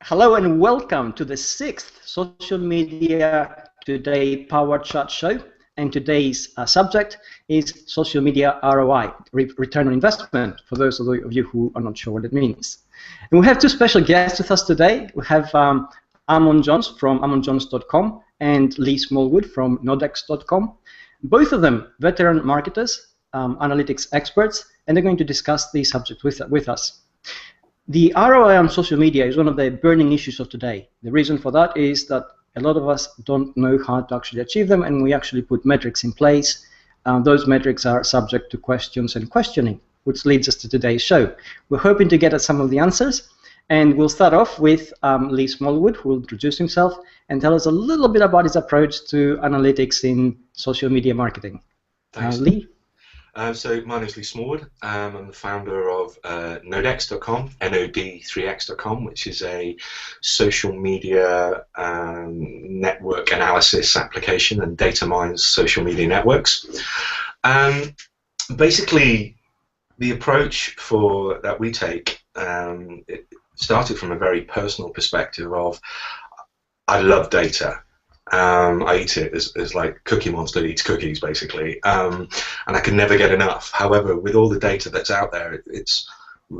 Hello and welcome to the 6th Social Media Today Power Chat Show. And today's subject is social media ROI, return on investment, for those of you who are not sure what it means. And we have two special guests with us today. We have Ammon Johns from ammonjohns.com and Lee Smallwood from nodex.com. Both of them veteran marketers, analytics experts, and they're going to discuss the subject with us. The ROI on social media is one of the burning issues of today. The reason for that is that a lot of us don't know how to actually achieve them, and we actually put metrics in place. Those metrics are subject to questions and questioning, which leads us to today's show. We're hoping to get at some of the answers, and we'll start off with Lee Smallwood, who will introduce himself and tell us a little bit about his approach to analytics in social media marketing. Thanks. Lee? So my name is Lee Smallwood. I'm the founder of nodex.com, NOD3X.com, which is a social media network analysis application and data mines social media networks. Basically, the approach that we take, it started from a very personal perspective of I love data. I eat it as like Cookie Monster eats cookies, basically, and I can never get enough. However, with all the data that's out there, it's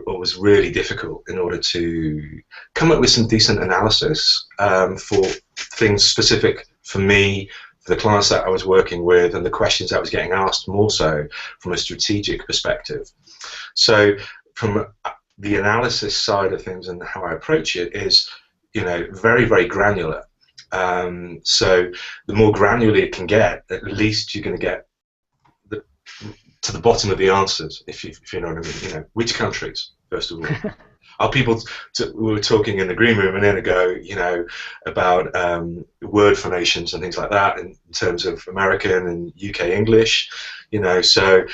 always really difficult in order to come up with some decent analysis for things specific for me, for the clients that I was working with, and the questions I was getting asked more so from a strategic perspective. So from the analysis side of things and how I approach it is, very, very granular. So the more granular it can get, at least you're going to get to the bottom of the answers, if you know what I mean. Which countries, first of all? Are people? We were talking in the green room a minute ago, about word formations and things like that in terms of American and UK English. So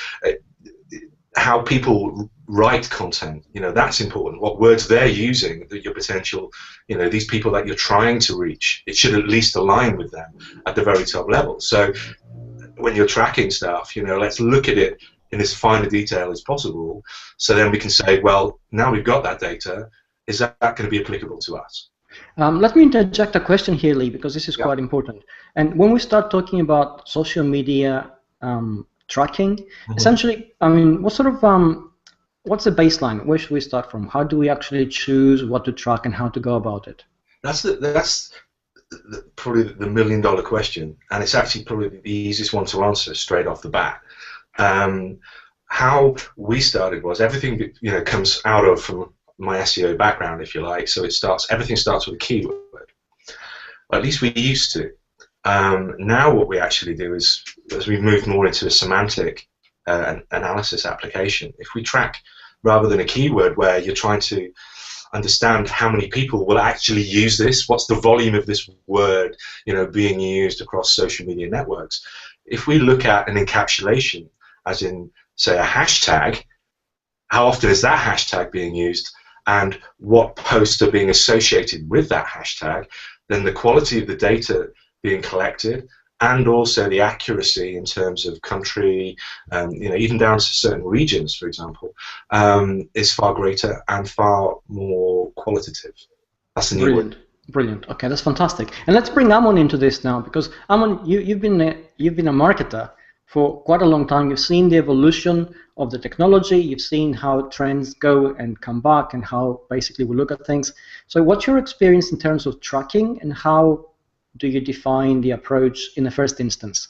how people write content, that's important. What words they're using, your potential, these people that you're trying to reach, it should at least align with them at the very top level. So when you're tracking stuff, let's look at it in as fine a detail as possible, so then we can say, well, now we've got that data, is that going to be applicable to us? Let me interject a question here, Lee, because this is quite important. And when we start talking about social media tracking, essentially, I mean, what's the baseline? Where should we start from? How do we actually choose what to track and how to go about it? That's probably the $1 million question, and it's actually probably the easiest one to answer straight off the bat. How we started was everything comes out of from my SEO background, if you like. So everything starts with a keyword. At least we used to. Now what we actually do is, as we've moved more into a semantic analysis application, if we track rather than a keyword where you're trying to understand how many people will actually use this, what's the volume of this word being used across social media networks. If we look at an encapsulation, as in say a hashtag, how often is that hashtag being used and what posts are being associated with that hashtag, then the quality of the data being collected and also the accuracy in terms of country, even down to certain regions, for example, is far greater and far more qualitative. That's the new one. Brilliant. Okay, that's fantastic. And let's bring Ammon into this now, because Ammon, you've been a marketer for quite a long time. You've seen the evolution of the technology. You've seen how trends go and come back, and how basically we look at things. So, what's your experience in terms of tracking, and how do you define the approach in the first instance?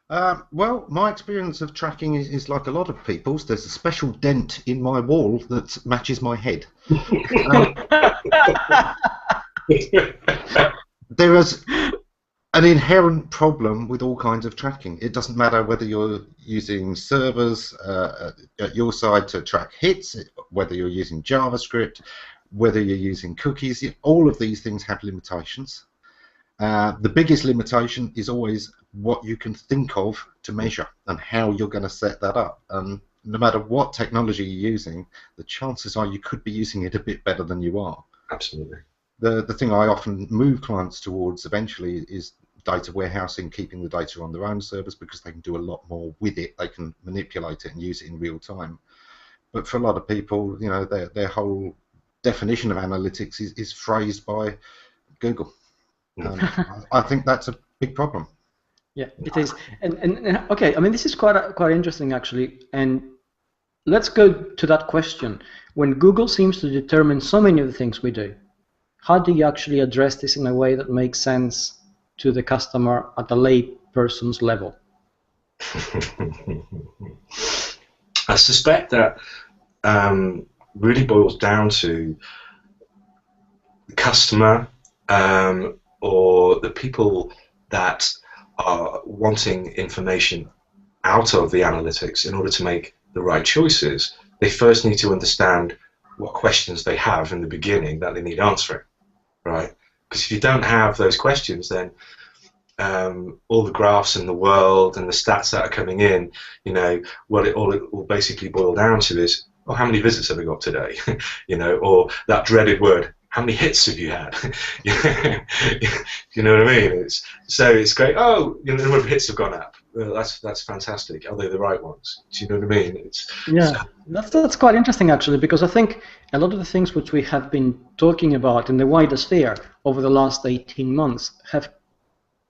Well, my experience of tracking is like a lot of people's. There's a special dent in my wall that matches my head. There is an inherent problem with all kinds of tracking. It doesn't matter whether you're using servers at your side to track hits, whether you're using JavaScript, whether you're using cookies. All of these things have limitations. The biggest limitation is always what you can think of to measure and how you're going to set that up. And no matter what technology you're using, the chances are you could be using it a bit better than you are. Absolutely. The thing I often move clients towards eventually is data warehousing, keeping the data on their own servers, because they can do a lot more with it. They can manipulate it and use it in real time. But for a lot of people, their whole definition of analytics is phrased by Google. I think that's a big problem. Yeah, it is. And okay, I mean, this is quite interesting actually. And let's go to that question. When Google seems to determine so many of the things we do, how do you actually address this in a way that makes sense to the customer at the lay person's level? I suspect that really boils down to the customer or the people that are wanting information out of the analytics in order to make the right choices. They first need to understand what questions they have in the beginning that they need answering, right? Because if you don't have those questions, then all the graphs in the world and the stats that are coming in, you know, what it will basically boil down to is, oh, how many visits have we got today? You know, or that dreaded word, how many hits have you had? You know what I mean? It's great. Oh, you know, the number of hits have gone up. Well, that's fantastic. Are they the right ones? Do you know what I mean? That's quite interesting actually, because I think a lot of the things which we have been talking about in the wider sphere over the last 18 months have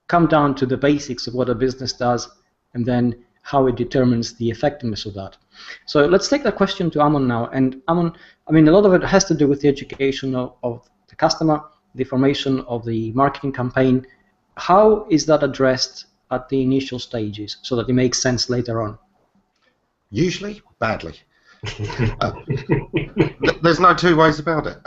come down to the basics of what a business does and then how it determines the effectiveness of that. So let's take that question to Ammon now. And Ammon, I mean, a lot of it has to do with the education of the customer, the formation of the marketing campaign. How is that addressed at the initial stages so that it makes sense later on? Usually, badly. There's no two ways about it.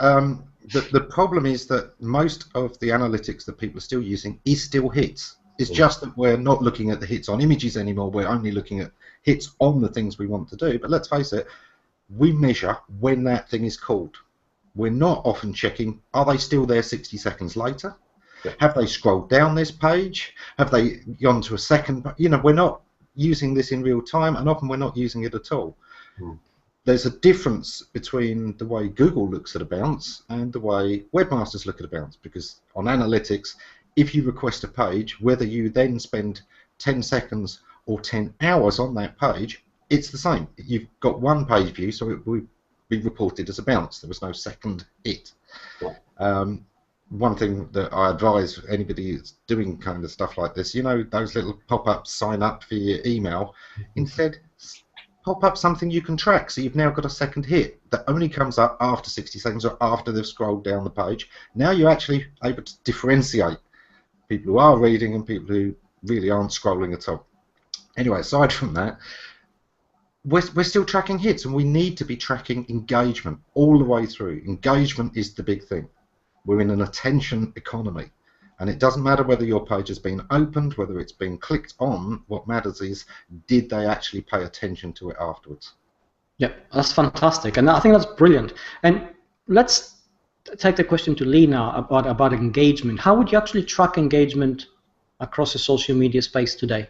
The problem is that most of the analytics that people are still using is still hits. It's just that we're not looking at the hits on images anymore. We're only looking at hits on the things we want to do. But let's face it, we measure when that thing is called. We're not often checking, are they still there 60 seconds later? Yeah. Have they scrolled down this page? Have they gone to a second? You know, we're not using this in real time, and often we're not using it at all. There's a difference between the way Google looks at a bounce and the way webmasters look at a bounce, because on analytics, if you request a page, whether you then spend 10 seconds or 10 hours on that page, it's the same. You've got one page view, so it will be reported as a bounce. There was no second hit. One thing that I advise anybody that's doing kind of stuff like this, you know, those little pop-ups, sign up for your email, instead pop up something you can track, so you've now got a second hit that only comes up after 60 seconds or after they've scrolled down the page. Now you're actually able to differentiate people who are reading and people who really aren't scrolling at all. Anyway, aside from that, we're still tracking hits, and we need to be tracking engagement all the way through. Engagement is the big thing. We're in an attention economy, and it doesn't matter whether your page has been opened, whether it's been clicked on. What matters is, did they actually pay attention to it afterwards? Yeah, that's fantastic, and I think that's brilliant. And let's take the question to Lee now about engagement. How would you actually track engagement across the social media space today?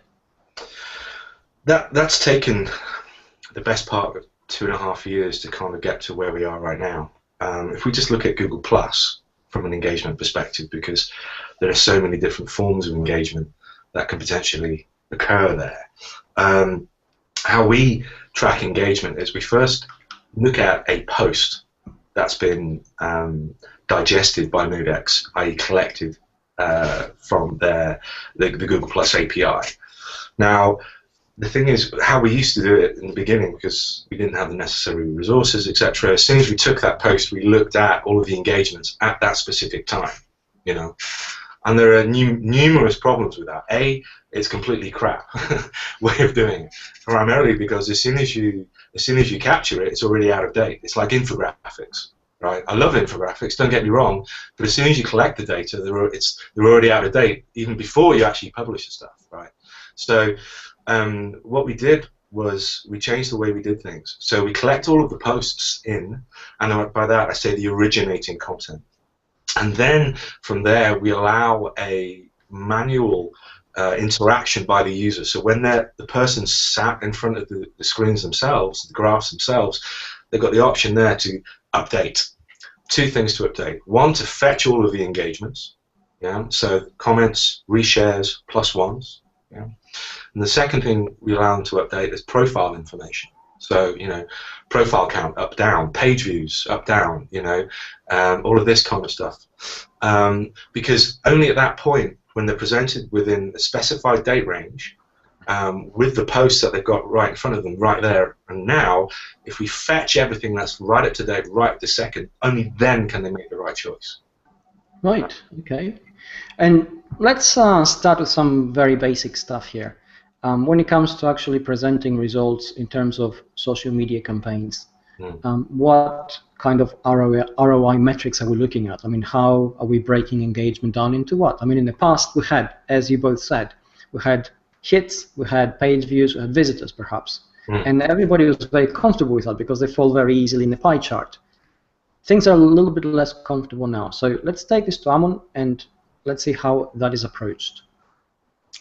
That's taken the best part of 2.5 years to kind of get to where we are right now. If we just look at Google Plus from an engagement perspective, because there are so many different forms of engagement that can potentially occur there. How we track engagement is we first look at a post that's been digested by Modex, i.e. collected from the Google Plus API. Now, the thing is, how we used to do it in the beginning, because we didn't have the necessary resources, etc. As soon as we took that post, we looked at all of the engagements at that specific time, you know. And there are numerous problems with that. A, it's completely crap way of doing it, primarily because as soon as you capture it, it's already out of date. It's like infographics, right? I love infographics. Don't get me wrong, but as soon as you collect the data, they're already out of date, even before you actually publish the stuff, right? So what we did was we changed the way we did things. So we collect all of the posts in, and by that I say the originating content. And then from there we allow a manual interaction by the user. So when the person sat in front of the screens themselves, the graphs themselves, they've got the option there to update. Two things to update. One, to fetch all of the engagements. Yeah. So comments, reshares, plus ones. Yeah. And the second thing we allow them to update is profile information. So, profile count up, down, page views up, down, all of this kind of stuff. Because only at that point, when they're presented within a specified date range, with the posts that they've got right in front of them, right there and now, if we fetch everything that's right up to date, right this second, only then can they make the right choice. Right, okay. And let's start with some very basic stuff here. When it comes to actually presenting results in terms of social media campaigns, what kind of ROI metrics are we looking at? I mean, how are we breaking engagement down into what? I mean, in the past we had, as you both said, we had hits, we had page views, we had visitors perhaps. And everybody was very comfortable with that because they fall very easily in the pie chart. Things are a little bit less comfortable now. So let's take this to Ammon and let's see how that is approached.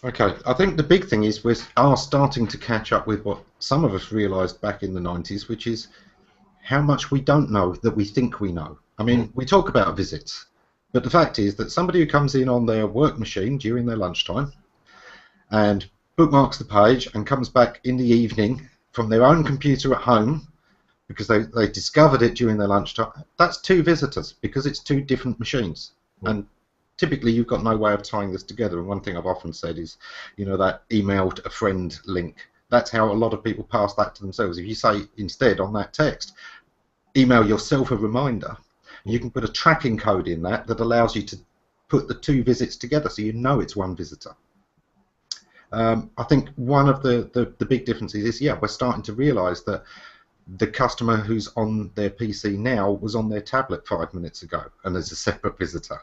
Okay, I think the big thing is we are starting to catch up with what some of us realised back in the 90s, which is how much we don't know that we think we know. I mean, we talk about visits, but the fact is that somebody who comes in on their work machine during their lunchtime and bookmarks the page and comes back in the evening from their own computer at home because they discovered it during their lunchtime, that's 2 visitors because it's 2 different machines. And typically you've got no way of tying this together, and one thing I've often said is, that emailed a friend link. That's how a lot of people pass that to themselves. If you say instead on that text, email yourself a reminder, you can put a tracking code in that allows you to put the 2 visits together so you know it's 1 visitor. I think one of the big differences is, we're starting to realise that the customer who's on their PC now was on their tablet 5 minutes ago and there's a separate visitor.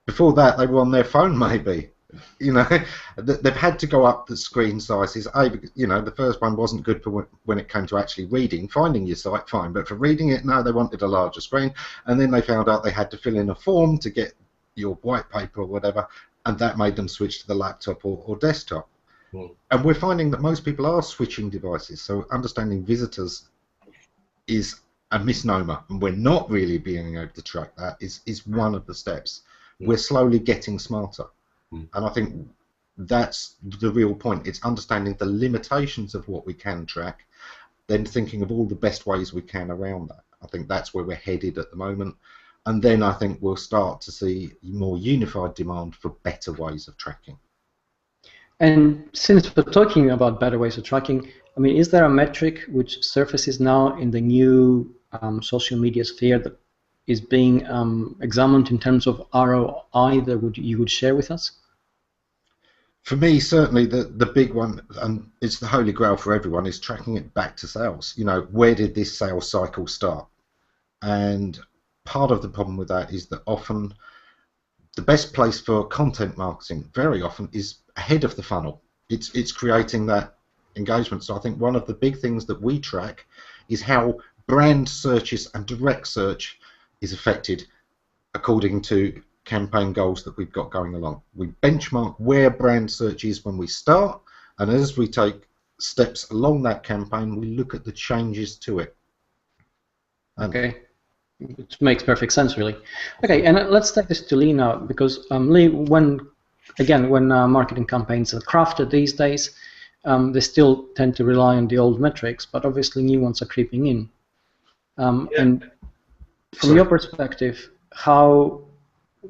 Before that, they were on their phone, maybe. They've had to go up the screen sizes. The first one wasn't good for when it came to actually reading. Finding your site, fine. But for reading it, no, they wanted a larger screen. And then they found out they had to fill in a form to get your white paper or whatever, and that made them switch to the laptop or desktop. And we're finding that most people are switching devices. So understanding visitors is a misnomer, and we're not really being able to track that is one of the steps. We're slowly getting smarter, and I think that's the real point. It's understanding the limitations of what we can track, then thinking of all the best ways we can around that. I think that's where we're headed at the moment, and then I think we'll start to see more unified demand for better ways of tracking. And since we're talking about better ways of tracking, I mean, is there a metric which surfaces now in the new social media sphere that is being examined in terms of ROI that you would share with us? For me, certainly the big one, and it's the holy grail for everyone, is tracking it back to sales. Where did this sales cycle start? And part of the problem with that is that often the best place for content marketing very often is ahead of the funnel. It's creating that engagement. So I think one of the big things that we track is how brand searches and direct search is affected according to campaign goals that we've got going along. We benchmark where brand search is when we start, and as we take steps along that campaign, we look at the changes to it. Okay, it makes perfect sense, really. Okay, and let's take this to Lee now, because Lee, when marketing campaigns are crafted these days, they still tend to rely on the old metrics, but obviously new ones are creeping in. And from your perspective,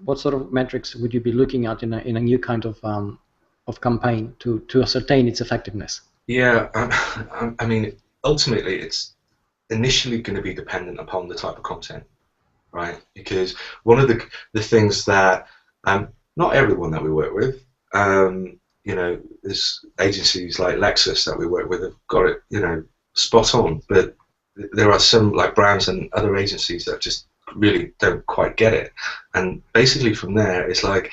what sort of metrics would you be looking at in a new kind of campaign to ascertain its effectiveness? Yeah, I mean, ultimately, it's initially going to be dependent upon the type of content, right? Because one of the things that not everyone that we work with, there's agencies like Lexus that we work with have got it, spot on, but there are some like brands and other agencies that just really don't quite get it. And basically from there, it's like,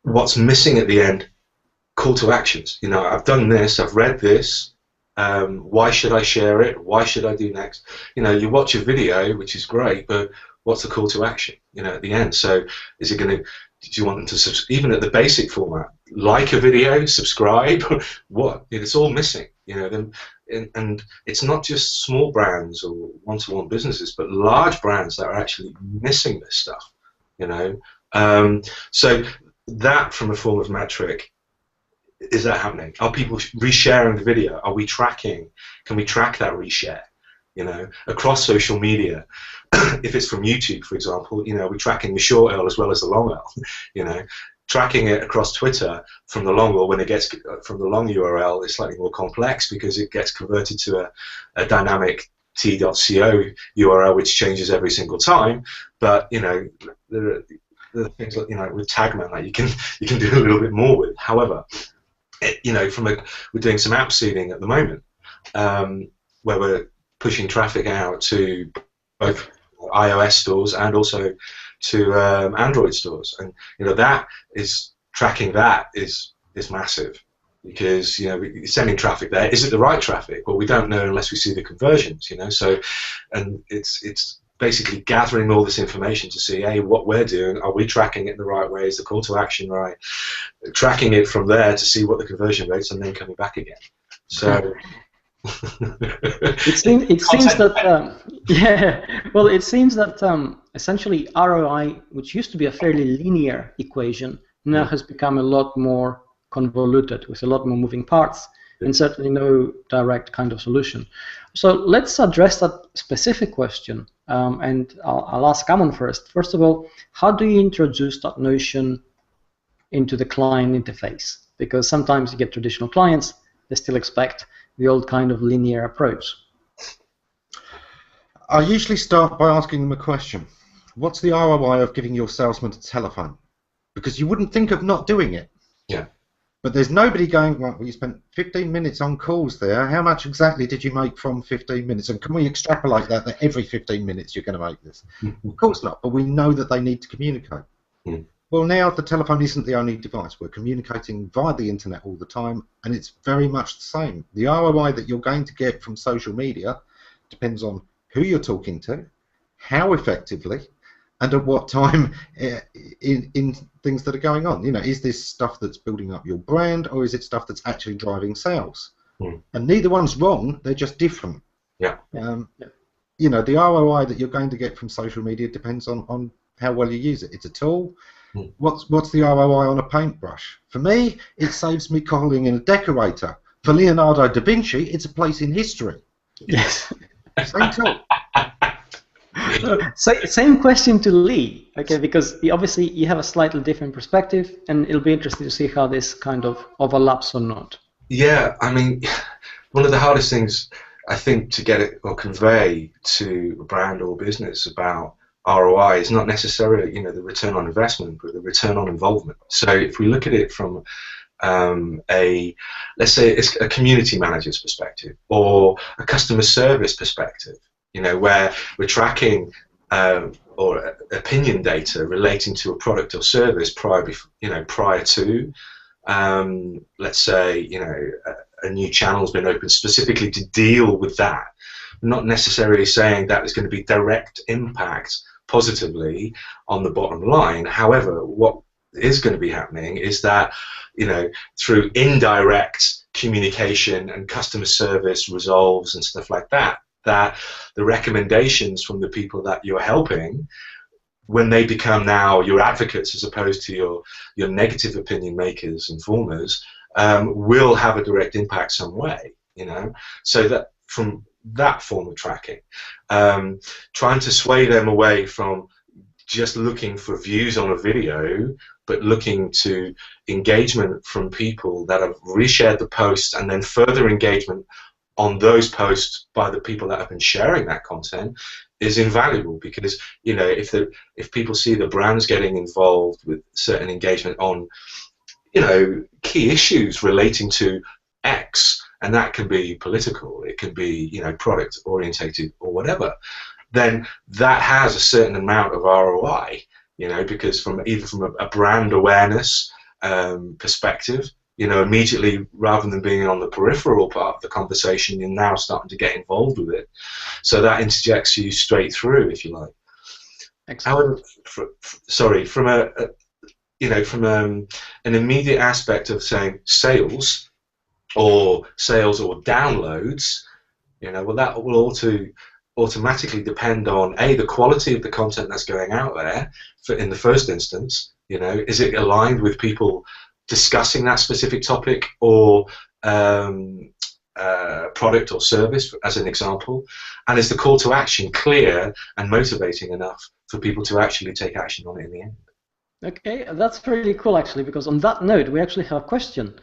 what's missing at the end? Call to actions. I've done this, I've read this, why should I share it? Why should I do next? You watch a video, which is great, but what's the call to action, at the end? So is it going to, do you want them to, even at the basic format, like a video, subscribe, what? It's all missing, and it's not just small brands or one-to-one businesses, but large brands that are actually missing this stuff, So that, from a form of metric, is that happening? Are people resharing the video? Are we tracking? Can we track that reshare? You know, across social media. If it's from YouTube, for example, you know, we're tracking the short L as well as the long L. You know, tracking it across Twitter from the long, or when it gets from the long URL, is slightly more complex because it gets converted to a dynamic t.co URL, which changes every single time. But you know, there are things like, you know, with Tagman that you can do a little bit more with. However, you know, we're doing some app seeding at the moment, where we're pushing traffic out to both iOS stores and also to Android stores, and you know, that is tracking. That is massive, because you know, we're sending traffic there. Is it the right traffic? Well, we don't know unless we see the conversions. You know, so, and it's basically gathering all this information to see, hey, what we're doing, are we tracking it the right way? Is the call to action right? Tracking it from there to see what the conversion rates, and then coming back again. So. It seems that it seems that essentially ROI, which used to be a fairly linear equation, now has become a lot more convoluted with a lot more moving parts, and certainly no direct kind of solution. So let's address that specific question, and I'll ask Ammon first. First of all, how do you introduce that notion into the client interface? Because sometimes you get traditional clients, they still expect the old kind of linear approach. I usually start by asking them a question. What's the ROI of giving your salesman a telephone? Because you wouldn't think of not doing it. Yeah. But there's nobody going, right, well, you spent 15 minutes on calls there. How much exactly did you make from 15 minutes? And can we extrapolate that every 15 minutes you're going to make this? Of course not, but we know that they need to communicate. Well, now the telephone isn't the only device. We're communicating via the internet all the time, and it's very much the same. The ROI that you're going to get from social media depends on who you're talking to, how effectively, and at what time in things that are going on. You know, is this stuff that's building up your brand, or is it stuff that's actually driving sales? And neither one's wrong. They're just different. Yeah. You know, the ROI that you're going to get from social media depends on how well you use it. It's a tool. What's the ROI on a paintbrush? For me, it saves me calling in a decorator. For Leonardo da Vinci, it's a place in history. Yes. Same tool. Same question to Lee, okay, because obviously you have a slightly different perspective, and it'll be interesting to see how this kind of overlaps or not. Yeah, I mean, one of the hardest things, I think, to get it or convey to a brand or business about ROI is not necessarily, you know, the return on investment, but the return on involvement. So if we look at it from let's say it's a community manager's perspective or a customer service perspective, you know, where we're tracking or opinion data relating to a product or service prior to, let's say, you know, a new channel's been opened specifically to deal with that. Not necessarily saying that there's going to be direct impact positively on the bottom line. However, what is going to be happening is that, you know, through indirect communication and customer service resolves and stuff like that, that the recommendations from the people that you're helping, when they become now your advocates as opposed to your negative opinion makers and formers, will have a direct impact some way, you know. So that from that form of tracking, trying to sway them away from just looking for views on a video, but looking to engagement from people that have reshared the post, and then further engagement on those posts by the people that have been sharing that content is invaluable. Because, you know, if people see the brands getting involved with certain engagement on, you know, key issues relating to X, and that can be political, it can be, you know, product orientated or whatever, then that has a certain amount of ROI, you know, because either from a brand awareness perspective, you know, immediately, rather than being on the peripheral part of the conversation, you're now starting to get involved with it. So that interjects you straight through, if you like. Excellent. However, from an immediate aspect of saying sales or downloads, you know, well, that will automatically depend on the quality of the content that's going out there in the first instance. You know, is it aligned with people discussing that specific topic or product or service, as an example, and is the call to action clear and motivating enough for people to actually take action on it in the end? Okay, that's really cool actually, because on that note, we actually have a question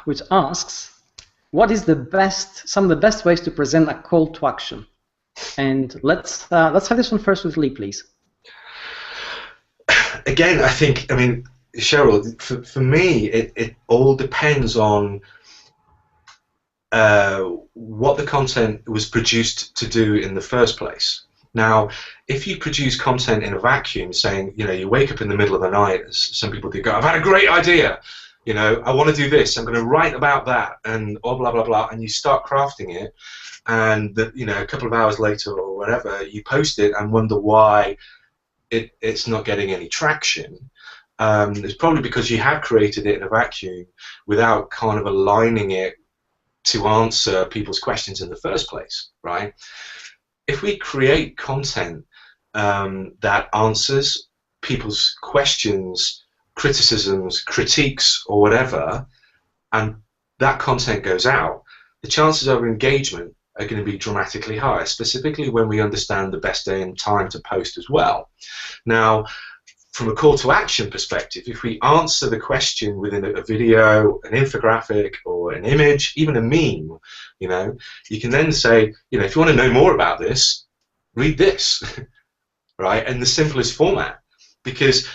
which asks, what is some of the best ways to present a call to action? And let's have this one first with Lee, please. Again, I mean, Cheryl, for me, it all depends on what the content was produced to do in the first place. Now, if you produce content in a vacuum, saying, you wake up in the middle of the night, as some people do, go, I've had a great idea, I want to do this, I'm going to write about that, and blah, blah, blah, blah, and you start crafting it, and a couple of hours later or whatever, you post it and wonder why it's not getting any traction. It's probably because you have created it in a vacuum without kind of aligning it to answer people's questions in the first place, right? If we create content that answers people's questions, criticisms, critiques, or whatever, and that content goes out, the chances of engagement are going to be dramatically higher, specifically when we understand the best day and time to post as well. Now, from a call to action perspective, if we answer the question within a video, an infographic, or an image, even a meme, you can then say, if you want to know more about this, read this, right? In the simplest format, because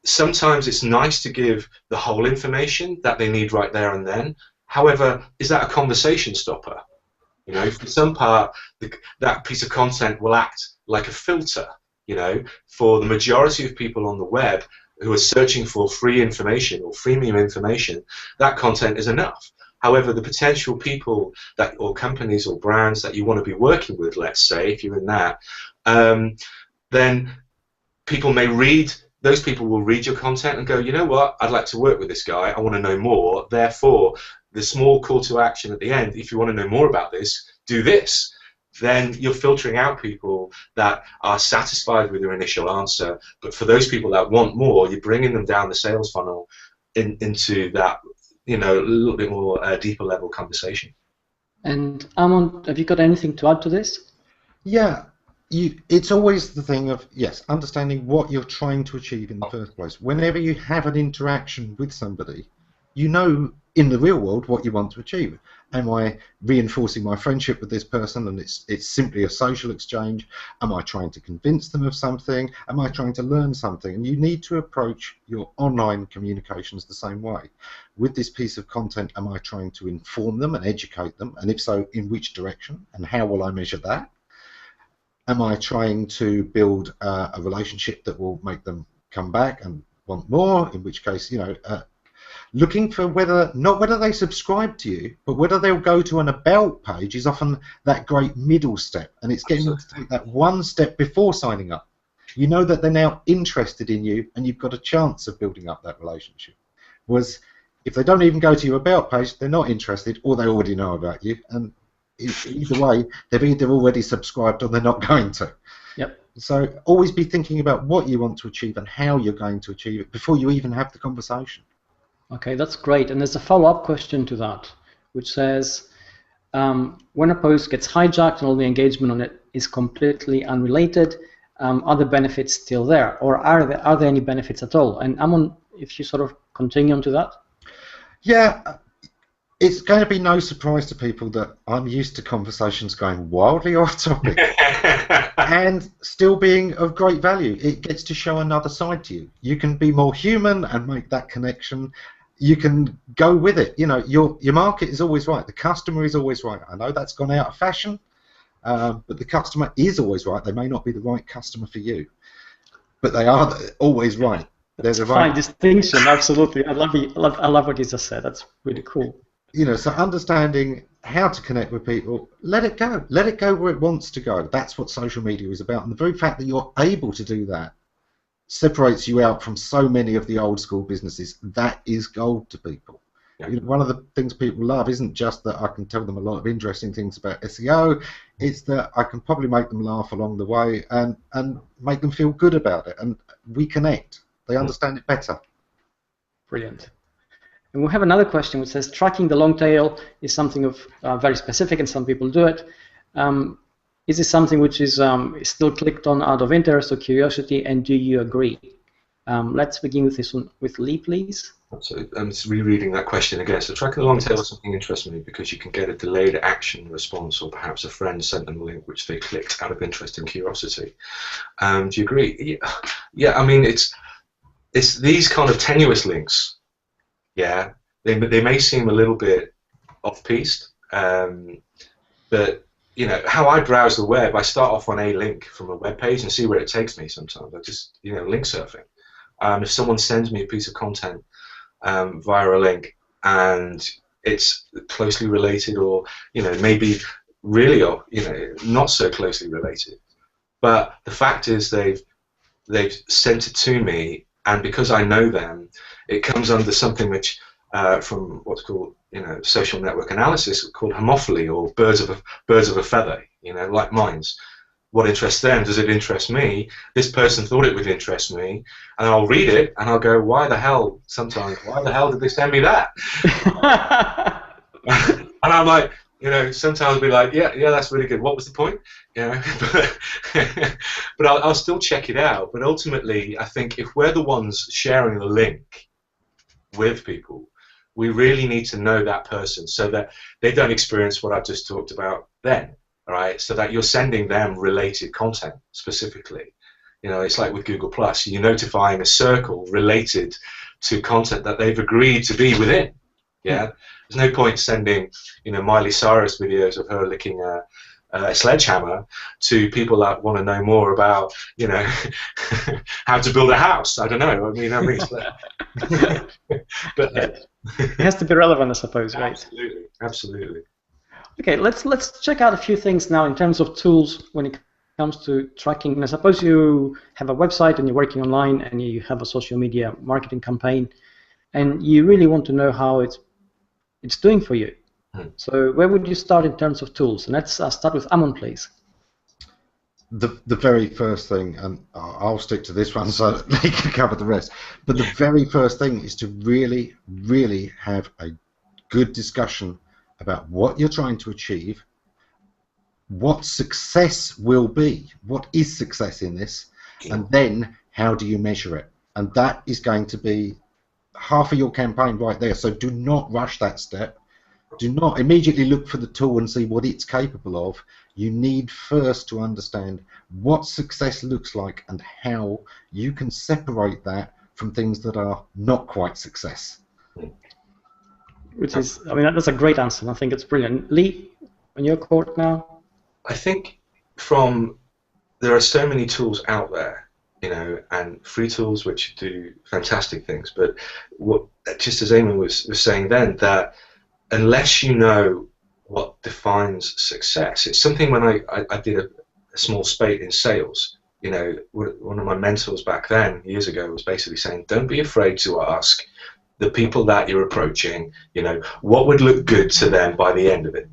sometimes it's nice to give the whole information that they need right there and then. However, is that a conversation stopper? For some part, that piece of content will act like a filter. For the majority of people on the web who are searching for free information or freemium information, that content is enough. However, the potential people or companies or brands that you want to be working with, let's say, if you're in that, then those people will read your content and go, you know what, I'd like to work with this guy, I want to know more, therefore, the small call to action at the end, if you want to know more about this, do this. Then you're filtering out people that are satisfied with your initial answer. But for those people that want more, you're bringing them down the sales funnel into that, a little bit more deeper level conversation. And Ammon, have you got anything to add to this? Yeah, it's always the thing of, yes, understanding what you're trying to achieve in the first place. Whenever you have an interaction with somebody, in the real world what you want to achieve. Am I reinforcing my friendship with this person and it's simply a social exchange? Am I trying to convince them of something? Am I trying to learn something? And you need to approach your online communications the same way. With this piece of content, am I trying to inform them and educate them? And if so, in which direction? And how will I measure that? Am I trying to build a relationship that will make them come back and want more? In which case, looking for not whether they subscribe to you, but whether they'll go to an about page is often that great middle step, and it's getting them to take that one step before signing up. You know that they're now interested in you, and you've got a chance of building up that relationship. Whereas if they don't even go to your about page, they're not interested, or they already know about you, and either way, they've either already subscribed or they're not going to. Yep. So always be thinking about what you want to achieve and how you're going to achieve it before you even have the conversation. Okay, that's great. And there's a follow-up question to that, which says, when a post gets hijacked and all the engagement on it is completely unrelated, are the benefits still there, or are there any benefits at all? And Ammon, if you sort of continue on to that. Yeah, it's going to be no surprise to people that I'm used to conversations going wildly off topic and still being of great value. It gets to show another side to you. You can be more human and make that connection. You can go with it. Your market is always right. The customer is always right. I know that's gone out of fashion, but the customer is always right. They may not be the right customer for you, but they are always right. There's a fine distinction. Absolutely. I love what you just said. That's really cool. So understanding how to connect with people, let it go. Let it go where it wants to go. That's what social media is about. And the very fact that you're able to do that separates you out from so many of the old school businesses. That is gold to people. Yeah. One of the things people love isn't just that I can tell them a lot of interesting things about SEO, it's that I can probably make them laugh along the way and make them feel good about it. And we connect. They understand it better. Brilliant. And we have another question which says, tracking the long tail is something of very specific, and some people do it. Is this something which is still clicked on out of interest or curiosity, and do you agree? Let's begin with this one with Lee, please. So I'm just rereading that question again. So tracking the long tail is something interests me because you can get a delayed action response, or perhaps a friend sent them a link which they clicked out of interest and curiosity. Do you agree? Yeah. I mean, it's these kind of tenuous links. Yeah, they may seem a little bit off-piste, but you know how I browse the web. I start off on a link from a web page and see where it takes me. Sometimes I just link surfing. If someone sends me a piece of content via a link and it's closely related, or maybe really, or not so closely related, but the fact is they've sent it to me, and because I know them, it comes under something which from what's called social network analysis called homophily, or birds of a feather, like minds. What interests them? Does it interest me? This person thought it would interest me, and I'll read it and I'll go, why the hell did they send me that? And I'm like, sometimes I'll be like, yeah, that's really good. What was the point? But I'll still check it out. But ultimately, I think if we're the ones sharing the link with people, we really need to know that person so that they don't experience what I've just talked about then. Right, so that you're sending them related content specifically. It's like with Google Plus, you're notifying a circle related to content that they've agreed to be within. Yeah, there's no point sending Miley Cyrus videos of her licking a sledgehammer to people that want to know more about how to build a house. I don't know. I mean, but it has to be relevant, I suppose, right? Absolutely. Okay, let's check out a few things now in terms of tools when it comes to tracking. And I suppose you have a website and you're working online and you have a social media marketing campaign, and you really want to know how it's doing for you. So where would you start in terms of tools? And let's start with Ammon, please. The very first thing, and I'll stick to this one so that they can cover the rest, but the very first thing is to really, really have a good discussion about what you're trying to achieve, what success will be, what is success in this, and then how do you measure it. And that is going to be half of your campaign right there. So do not rush that step. Do not immediately look for the tool and see what it's capable of. You need first to understand what success looks like and how you can separate that from things that are not quite success. Which is, I mean, that's a great answer, and I think it's brilliant. Lee, on your court now? I think there are so many tools out there, and free tools which do fantastic things, but just as Ammon was saying then, that unless you know what defines success, it's something when I did a small spate in sales, one of my mentors back then, years ago, was basically saying, don't be afraid to ask the people that you're approaching, what would look good to them by the end of it,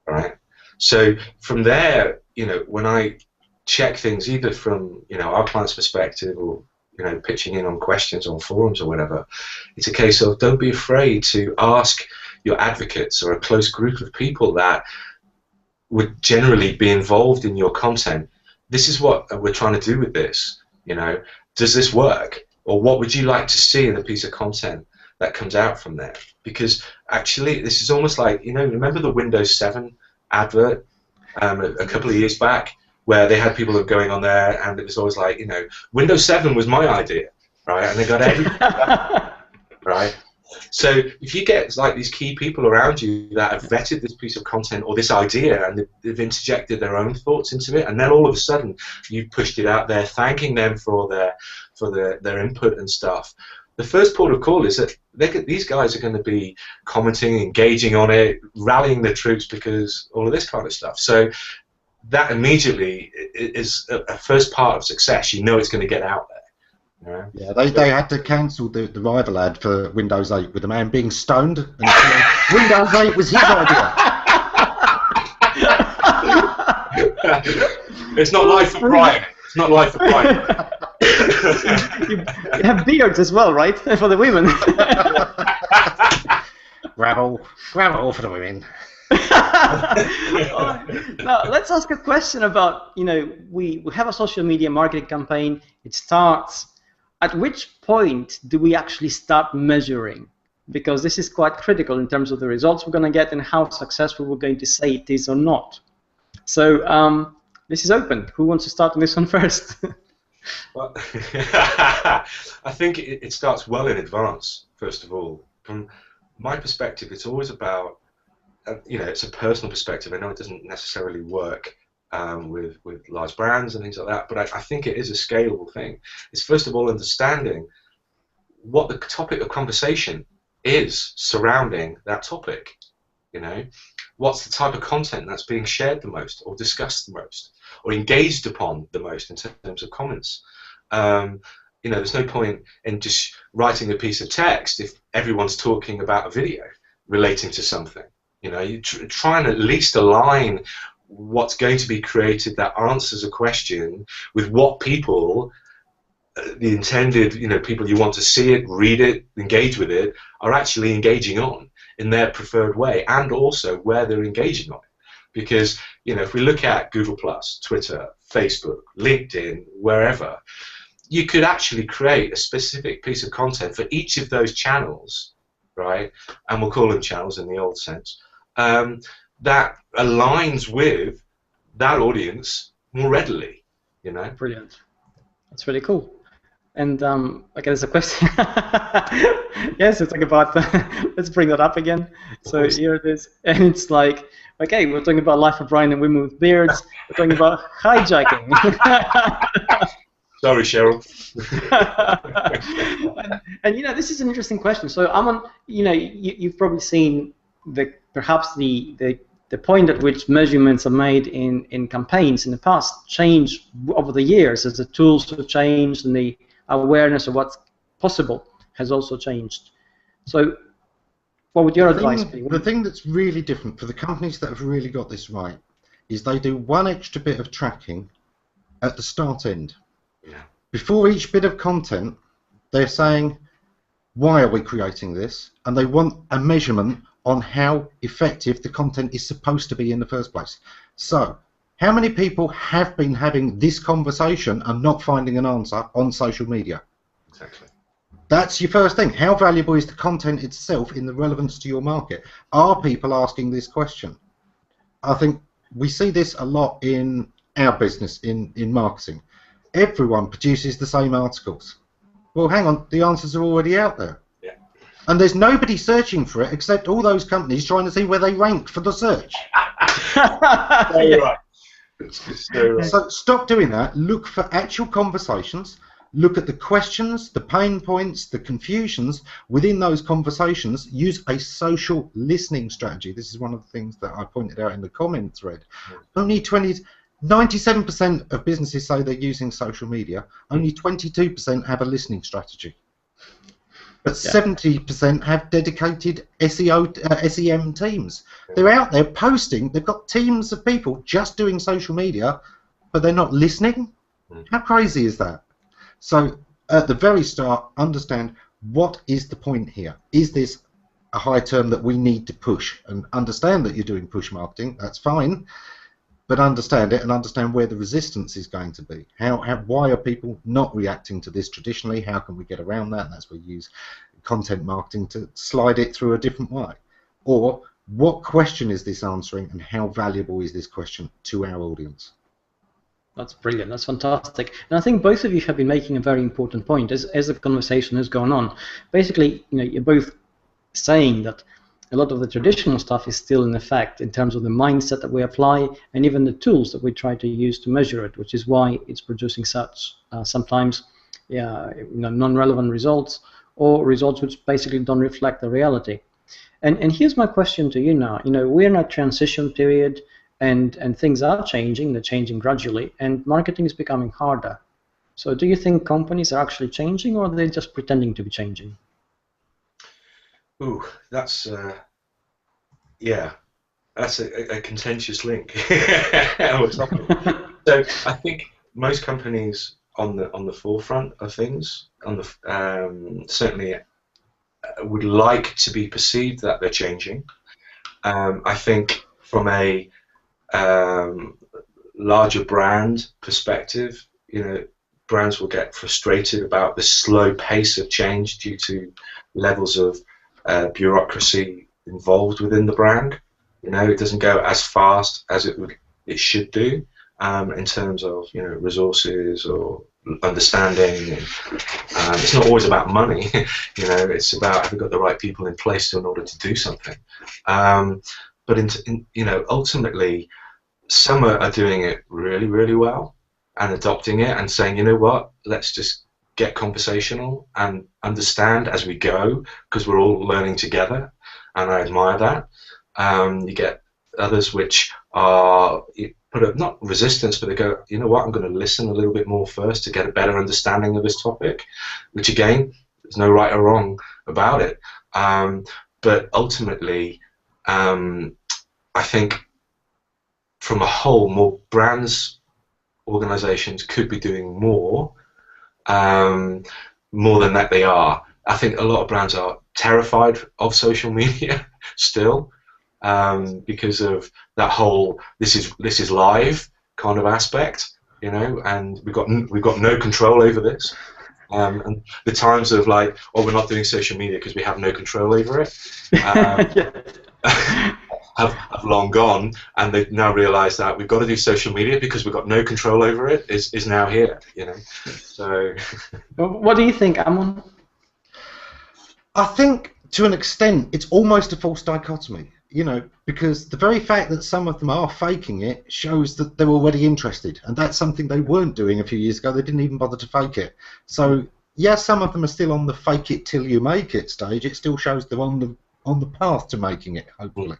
right? So from there, when I check things either from, our client's perspective or, pitching in on questions on forums or whatever, it's a case of don't be afraid to ask your advocates or a close group of people that would generally be involved in your content. This is what we're trying to do with this, does this work? Or what would you like to see in a piece of content that comes out from there? Because actually, this is almost like, remember the Windows 7 advert a couple of years back, where they had people going on there, and it was always like, Windows 7 was my idea, right? And they got everything, right? So if you get like these key people around you that have vetted this piece of content or this idea, and they've interjected their own thoughts into it, and then all of a sudden you've pushed it out there, thanking them for their input and stuff. The first port of call is that these guys are going to be commenting, engaging on it, rallying the troops because all of this kind of stuff. So that immediately is a first part of success. It's going to get out there. Yeah, they had to cancel the rival ad for Windows 8 with the man being stoned, and Windows 8 was his idea. It's not life for Brian. It's not life for Brian. You have beards as well, right? For the women. grab it all for the women. Now let's ask a question about, we have a social media marketing campaign. It starts. At which point do we actually start measuring? Because this is quite critical in terms of the results we're going to get and how successful we're going to say it is or not. So this is open. Who wants to start on this one first? Well, I think it starts well in advance, first of all. From my perspective, it's always about, it's a personal perspective. I know it doesn't necessarily work with large brands and things like that, but I think it is a scalable thing. It's first of all understanding what the topic of conversation is surrounding that topic. What's the type of content that's being shared the most, or discussed the most, or engaged upon the most in terms of comments. There's no point in just writing a piece of text if everyone's talking about a video relating to something. You try and at least align what's going to be created that answers a question with what people, the intended people you want to see it, read it, engage with it, are actually engaging on in their preferred way, and also where they're engaging on it. Because if we look at Google+, Twitter, Facebook, LinkedIn, wherever, you could actually create a specific piece of content for each of those channels, right? And we'll call them channels in the old sense, that aligns with that audience more readily, Brilliant. That's really cool. And okay, there's a question. Yes, it's like about. Let's bring that up again. So here it is, and it's like, okay, we're talking about life of Brian and women with beards. We're talking about hijacking. Sorry, Cheryl. and this is an interesting question. So Ammon, you've probably seen perhaps the point at which measurements are made in campaigns in the past change over the years as the tools have changed and the awareness of what's possible has also changed. So what would your advice be? The thing that's really different for the companies that have really got this right is they do one extra bit of tracking at the start end. Yeah. Before each bit of content, they're saying, why are we creating this? And they want a measurement on how effective the content is supposed to be in the first place. So, how many people have been having this conversation and not finding an answer on social media? Exactly. That's your first thing. How valuable is the content itself in the relevance to your market? Are people asking this question? I think we see this a lot in our business, in marketing. Everyone produces the same articles. Well, hang on, the answers are already out there. Yeah. And there's nobody searching for it except all those companies trying to see where they rank for the search. You're right. So stop doing that. Look for actual conversations. Look at the questions, the pain points, the confusions within those conversations. Use a social listening strategy. This is one of the things that I pointed out in the comment thread. Only 97% of businesses say they're using social media. Only 22% have a listening strategy. But 70% have dedicated SEM teams. They're out there posting. They've got teams of people just doing social media, but they're not listening. How crazy is that? So at the very start, understand what is the point here. Is this a high term that we need to push? And understand that you're doing push marketing. That's fine. But understand it and understand where the resistance is going to be. Why are people not reacting to this traditionally? How can we get around that? And that's where you use content marketing to slide it through a different way. Or what question is this answering and how valuable is this question to our audience? That's brilliant. That's fantastic. And I think both of you have been making a very important point as the conversation has gone on. Basically, you're both saying that a lot of the traditional stuff is still in effect in terms of the mindset that we apply and even the tools that we try to use to measure it, which is why it's producing such sometimes non-relevant results or results which basically don't reflect the reality. And here's my question to you now. We're in a transition period and things are changing, they're changing gradually, and marketing is becoming harder. So do you think companies are actually changing, or are they just pretending to be changing? Ooh, that's that's a contentious link. So I think most companies on the forefront of things, certainly would like to be perceived that they're changing. I think from a larger brand perspective, brands will get frustrated about the slow pace of change due to levels of bureaucracy involved within the brand. It doesn't go as fast as it should do in terms of resources or understanding. It's not always about money. It's about have we got the right people in place in order to do something. But ultimately, some are doing it really, really well and adopting it and saying, you know what, let's just get conversational and understand as we go, because we're all learning together, and I admire that. You get others which are put up not resistance, but they go, you know what, I'm going to listen a little bit more first to get a better understanding of this topic, which again, there's no right or wrong about it. But ultimately, I think from a whole, more brands, organizations could be doing more than that they are. I think a lot of brands are terrified of social media still, because of that whole this is live kind of aspect, and we've got no control over this. And the times of like, oh, we're not doing social media because we have no control over it, have long gone, and they've now realised that we've got to do social media because we've got no control over it is now here. So. What do you think, Ammon? I think to an extent it's almost a false dichotomy. Because the very fact that some of them are faking it shows that they're already interested, and that's something they weren't doing a few years ago. They didn't even bother to fake it. So, yes, some of them are still on the fake it till you make it stage. It still shows they're on the path to making it, hopefully.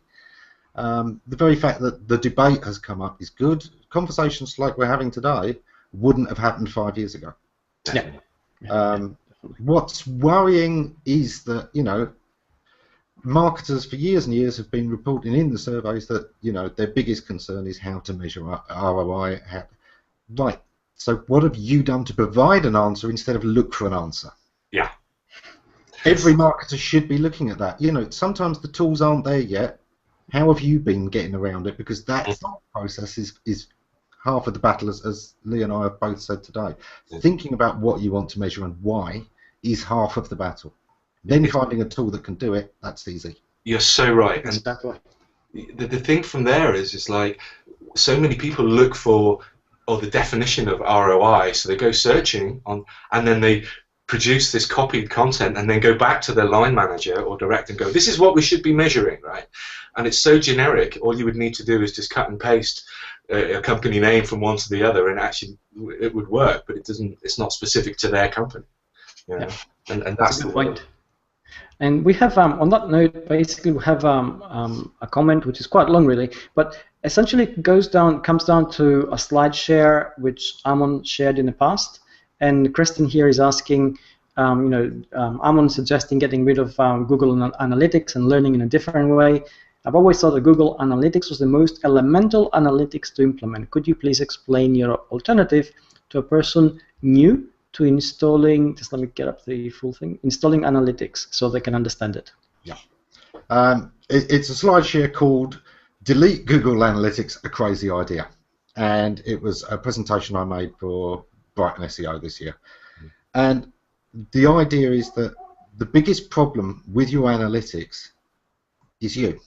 The very fact that the debate has come up is good. Conversations like we're having today wouldn't have happened 5 years ago. Yeah. What's worrying is that, marketers for years and years have been reporting in the surveys that their biggest concern is how to measure ROI. Right. So what have you done to provide an answer instead of look for an answer? Yeah. Every marketer should be looking at that. Sometimes the tools aren't there yet. How have you been getting around it? Because that thought process is half of the battle, as Lee and I have both said today. Thinking about what you want to measure and why is half of the battle. Then finding a tool that can do it, that's easy. You're so right. And the thing from there is like so many people look for the definition of ROI, so they go searching and then they produce this copied content and then go back to their line manager or director and go, this is what we should be measuring, right? And it's so generic. All you would need to do is just cut and paste a company name from one to the other, and actually it would work, but it's not specific to their company. Yeah. And that's the point. And we have, on that note, basically we have a comment which is quite long, really, but essentially it comes down to a slide share which Ammon shared in the past, and Kristen here is asking, Ammon suggesting getting rid of Google Analytics and learning in a different way. I've always thought that Google Analytics was the most elemental analytics to implement. Could you please explain your alternative to a person new to installing, just let me get up the full thing, installing analytics so they can understand it? Yeah. It's a slide share called Delete Google Analytics, a Crazy Idea. And it was a presentation I made for Brighton SEO this year. And the idea is that the biggest problem with your analytics is you.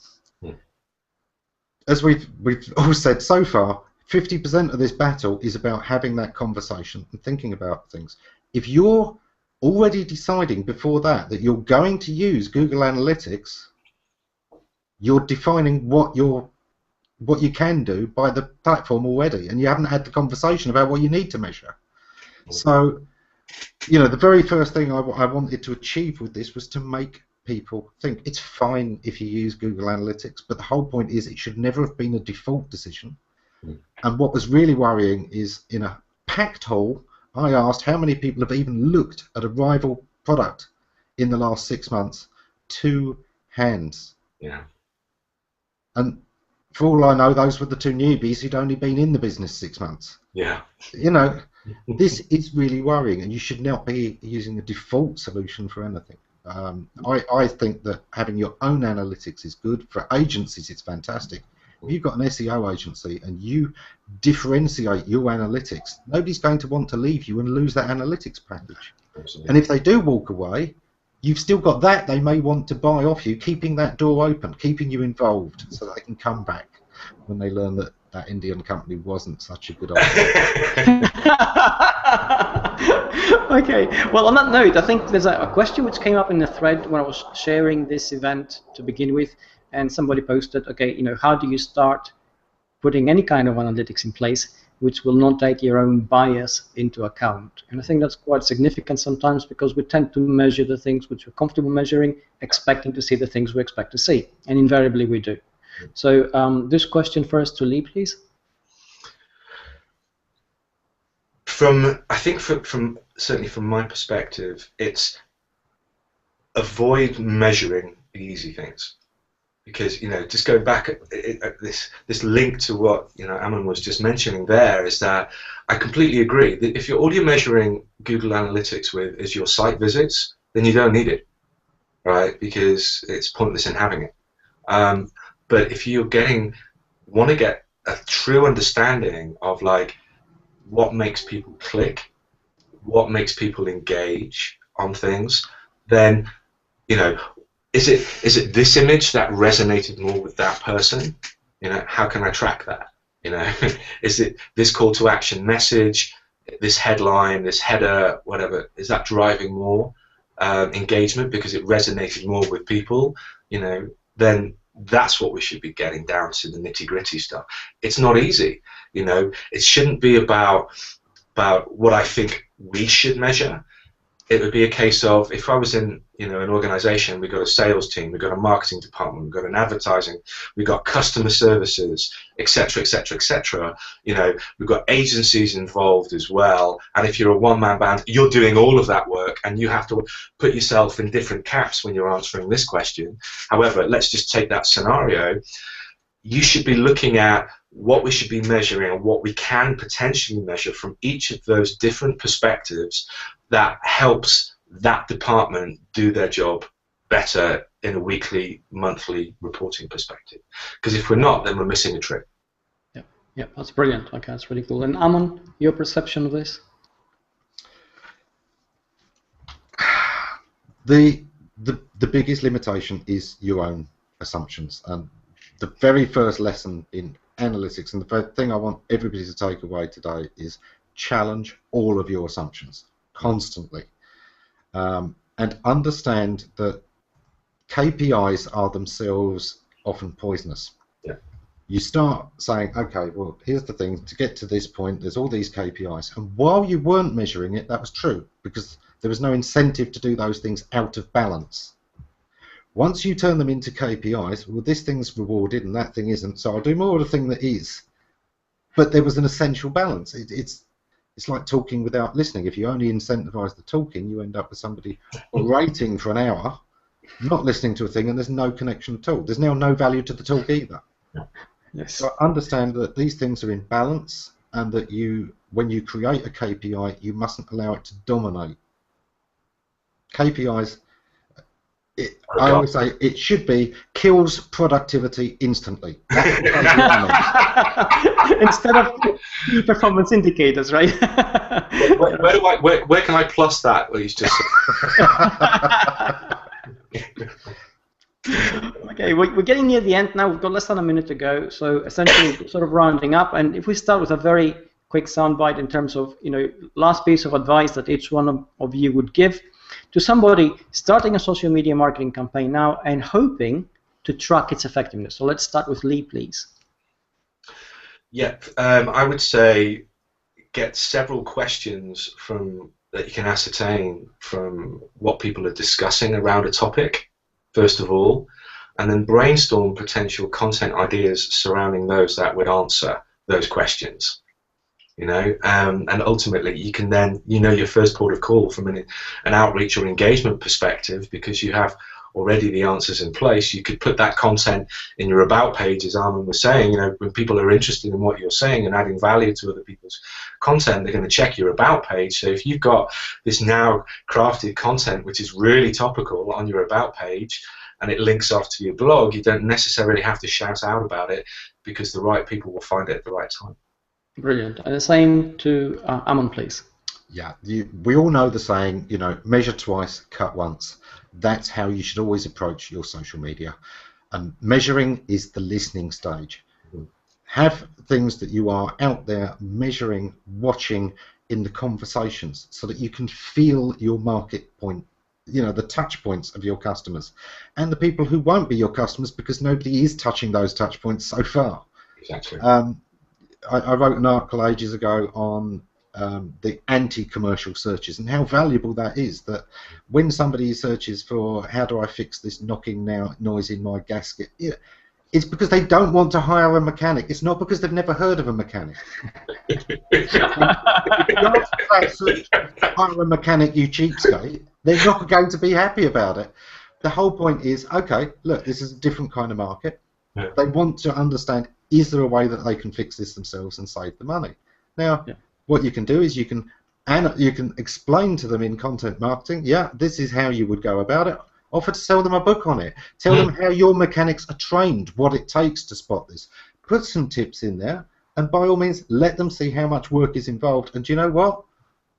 As we've all said so far, 50% of this battle is about having that conversation and thinking about things. If you're already deciding before that you're going to use Google Analytics, you're defining what you can do by the platform already, and you haven't had the conversation about what you need to measure. So, the very first thing I wanted to achieve with this was to make people think it's fine if you use Google Analytics, but the whole point is it should never have been a default decision. And what was really worrying is in a packed hall, I asked how many people have even looked at a rival product in the last 6 months. 2 hands. Yeah. And for all I know, those were the 2 newbies who'd only been in the business 6 months. Yeah. This is really worrying, and you should not be using a default solution for anything. I think that having your own analytics is good. For agencies, it's fantastic. If you've got an SEO agency and you differentiate your analytics, nobody's going to want to leave you and lose that analytics package. Absolutely. And if they do walk away, you've still got that they may want to buy off you, keeping that door open, keeping you involved so that they can come back when they learn that that Indian company wasn't such a good idea. Okay, well, on that note, I think there's a question which came up in the thread when I was sharing this event to begin with, and somebody posted, okay, you know, how do you start putting any kind of analytics in place which will not take your own bias into account? And I think that's quite significant sometimes, because we tend to measure the things which we're comfortable measuring, expecting to see the things we expect to see, and invariably we do. So this question first to Lee, please. I think certainly from my perspective, it's avoid measuring the easy things, because, you know, just going back at this link to what, you know, Ammon was just mentioning there, is that I completely agree that if all you're measuring Google Analytics with is your site visits, then you don't need it, right? Because it's pointless in having it. But if you want to get a true understanding of, like, what makes people click, what makes people engage on things, then, you know, is it this image that resonated more with that person? You know, how can I track that? You know, is it this call to action message, this headline, this header, whatever? Is that driving more engagement because it resonated more with people? You know, then that's what we should be getting down to, the nitty-gritty stuff. It's not easy, you know. It shouldn't be about what I think we should measure. It would be a case of, if I was in, you know, an organization, we've got a sales team, we've got a marketing department, we've got an advertising, we've got customer services, etc., etc., etc. You know, we've got agencies involved as well. And if you're a one-man band, you're doing all of that work, and you have to put yourself in different caps when you're answering this question. However, let's just take that scenario. You should be looking at what we should be measuring and what we can potentially measure from each of those different perspectives that helps that department do their job better in a weekly, monthly reporting perspective. Because if we're not, then we're missing a trick. Yeah, that's brilliant. Okay, that's really cool. And Ammon, your perception of this? The biggest limitation is your own assumptions. And the very first lesson in analytics, and the thing I want everybody to take away today, is challenge all of your assumptions constantly, and understand that KPIs are themselves often poisonous. Yeah. You start saying, okay, well, here's the thing, to get to this point, there's all these KPIs, and while you weren't measuring it, that was true, because there was no incentive to do those things out of balance. Once you turn them into KPIs, well, this thing's rewarded and that thing isn't, so I'll do more of the thing that is. But there was an essential balance. It's like talking without listening. If you only incentivize the talking, you end up with somebody orating for an hour, not listening to a thing, and there's no connection at all. There's now no value to the talk either. Yes. So understand that these things are in balance, and that when you create a KPI, you mustn't allow it to dominate. KPIs, I always say, it should be kills productivity instantly. That's what instead of key performance indicators, right? Where can I plus that? What he's just Okay, we're getting near the end now. We've got less than a minute to go, so essentially sort of rounding up. And if we start with a very quick soundbite in terms of, you know, last piece of advice that each one of you would give to somebody starting a social media marketing campaign now and hoping to track its effectiveness. So let's start with Lee, please. Yeah, I would say get several questions that you can ascertain from what people are discussing around a topic, first of all, and then brainstorm potential content ideas surrounding those that would answer those questions. You know, and ultimately you can then, you know, your first port of call from an outreach or engagement perspective, because you have already the answers in place, you could put that content in your about page, as Ammon was saying. You know, when people are interested in what you're saying and adding value to other people's content, they're going to check your about page. So if you've got this now crafted content which is really topical on your about page, and it links off to your blog, you don't necessarily have to shout out about it, because the right people will find it at the right time. Brilliant. And the same to Ammon, please. Yeah, we all know the saying, you know, measure twice, cut once. That's how you should always approach your social media. And measuring is the listening stage. Have things that you are out there measuring, watching in the conversations, so that you can feel your market point, you know, the touch points of your customers, and the people who won't be your customers, because nobody is touching those touch points so far. Exactly. I wrote an article ages ago on the anti-commercial searches and how valuable that is. That when somebody searches for how do I fix this knocking noise in my gasket, it's because they don't want to hire a mechanic. It's not because they've never heard of a mechanic. If you hire a mechanic, you cheapskate, they're not going to be happy about it. The whole point is, okay, look, this is a different kind of market. Yeah. They want to understand, is there a way that they can fix this themselves and save the money? Now, what you can do is you can explain to them in content marketing, yeah, this is how you would go about it. Offer to sell them a book on it. Tell them how your mechanics are trained, what it takes to spot this. Put some tips in there, and by all means, let them see how much work is involved. And do you know what?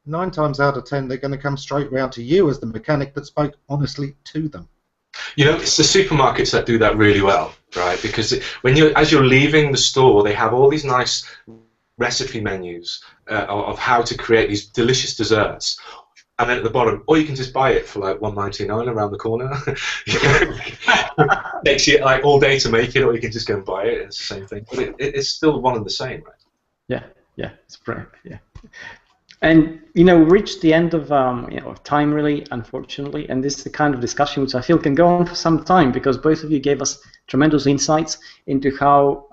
9 times out of 10, they're going to come straight round to you as the mechanic that spoke honestly to them. You know, it's the supermarkets that do that really well, right? Because as you're leaving the store, they have all these nice recipe menus of how to create these delicious desserts. And then at the bottom, or you can just buy it for like $1.99 around the corner. Takes you like all day to make it, or you can just go and buy it. It's the same thing, but it's still one and the same, right? Yeah, it's correct. Yeah, and you know, we reached the end of time, really, unfortunately, and this is the kind of discussion which I feel can go on for some time, because both of you gave us tremendous insights into how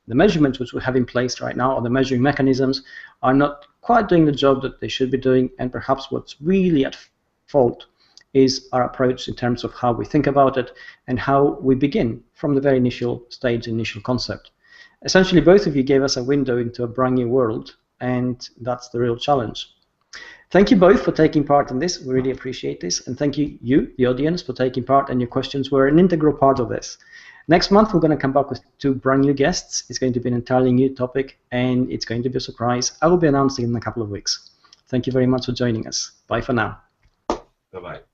the measurements which we have in place right now, or the measuring mechanisms, are not quite doing the job that they should be doing, and perhaps what's really at fault is our approach in terms of how we think about it and how we begin from the very initial stage, initial concept. Essentially, both of you gave us a window into a brand new world, and that's the real challenge. Thank you both for taking part in this. We really appreciate this, and thank you, the audience, for taking part, and your questions were an integral part of this. Next month, we're going to come back with 2 brand new guests. It's going to be an entirely new topic, and it's going to be a surprise. I will be announcing in a couple of weeks. Thank you very much for joining us. Bye for now. Bye-bye.